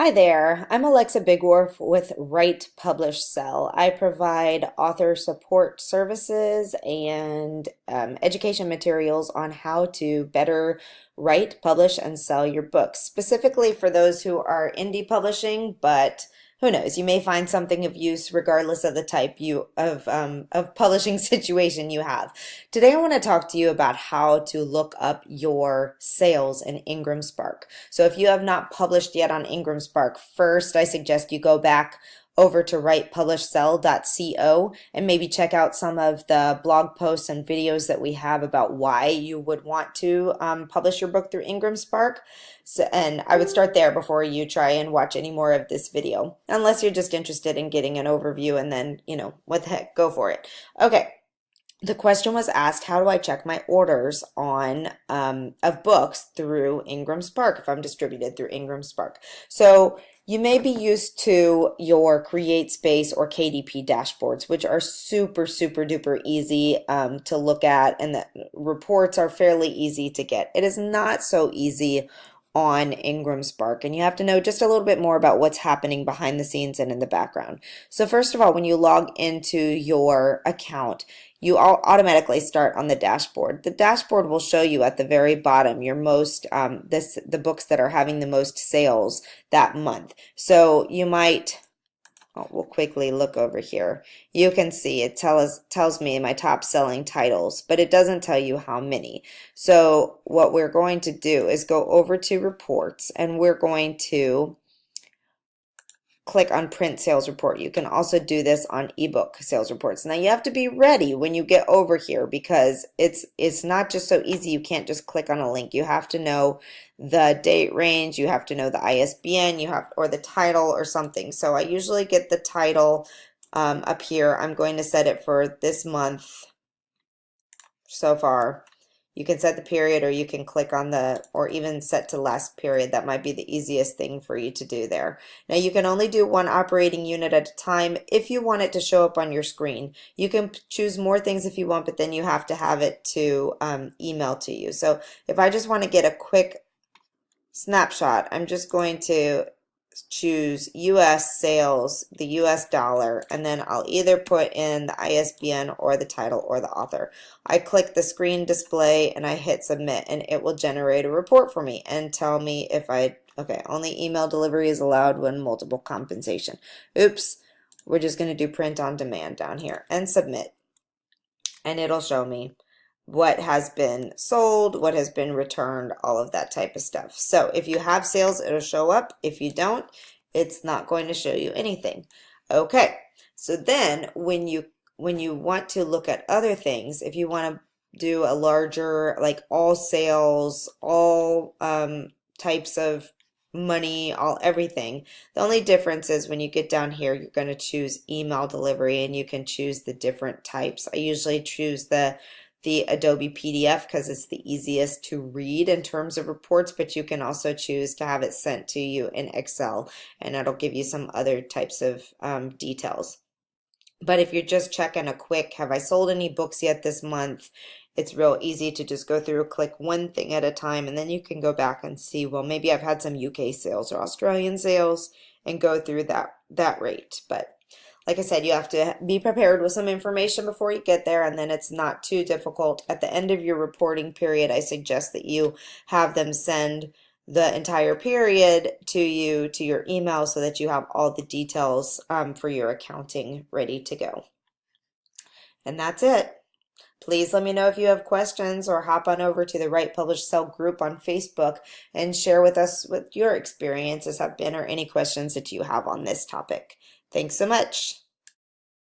Hi there, I'm Alexa Bigworth with Write, Publish, Sell. I provide author support services and education materials on how to better write, publish, and sell your books, specifically for those who are indie publishing, but who knows, you may find something of use regardless of the type of publishing situation you have. Today I want to talk to you about how to look up your sales in IngramSpark. So if you have not published yet on IngramSpark, first I suggest you go back over to writepublishsell.co and maybe check out some of the blog posts and videos that we have about why you would want to publish your book through IngramSpark. So, and I would start there before you try and watch any more of this video, unless you're just interested in getting an overview and then, what the heck, go for it. Okay. The question was asked, how do I check my orders on of books through IngramSpark if I'm distributed through IngramSpark? So you may be used to your CreateSpace or KDP dashboards, which are super, super duper easy to look at, and the reports are fairly easy to get. It is not so easy on IngramSpark, and you have to know just a little bit more about what's happening behind the scenes and in the background. So first of all, when you log into your account, you all automatically start on the dashboard. The dashboard will show you at the very bottom your most the books that are having the most sales that month. So you might we'll quickly look over here. You can see it tells me my top selling titles, but it doesn't tell you how many. So what we're going to do is go over to reports, and we're going to click on print sales report. You can also do this on ebook sales reports. Now you have to be ready when you get over here, because it's not just so easy. You can't just click on a link. You have to know the date range, you have to know the ISBN, or the title or something. So I usually get the title up here. I'm going to set it for this month so far. You can set the period, or you can click on or even set to last period. That might be the easiest thing for you to do there. Now you can only do one operating unit at a time if you want it to show up on your screen. You can choose more things if you want, but then you have to have it to email to you. So if I just want to get a quick snapshot, I'm just going to choose US sales, the US dollar, and then I'll either put in the ISBN or the title or the author. I click the screen display and I hit submit, and it will generate a report for me and tell me if okay, only email delivery is allowed when multiple compensation. Oops, we're just going to do print on demand down here and submit, and it'll show me what has been sold, what has been returned, all of that type of stuff. So if you have sales, it'll show up. If you don't, it's not going to show you anything. Okay, so then when you want to look at other things, if you want to do a larger, like all sales, all types of money, everything, the only difference is when you get down here, you're going to choose email delivery, and you can choose the different types. I usually choose the Adobe PDF because it's the easiest to read in terms of reports, but you can also choose to have it sent to you in Excel, and it'll give you some other types of details. But if you're just checking a quick, have I sold any books yet this month? It's real easy to just go through, click one thing at a time, and then you can go back and see, well, maybe I've had some UK sales or Australian sales, and go through that rate. But like I said, you have to be prepared with some information before you get there, and then it's not too difficult. At the end of your reporting period, I suggest that you have them send the entire period to you, to your email, so that you have all the details for your accounting ready to go. And that's it. Please let me know if you have questions, or hop on over to the Write, Publish, Sell group on Facebook and share with us what your experiences have been, or any questions that you have on this topic. Thanks so much.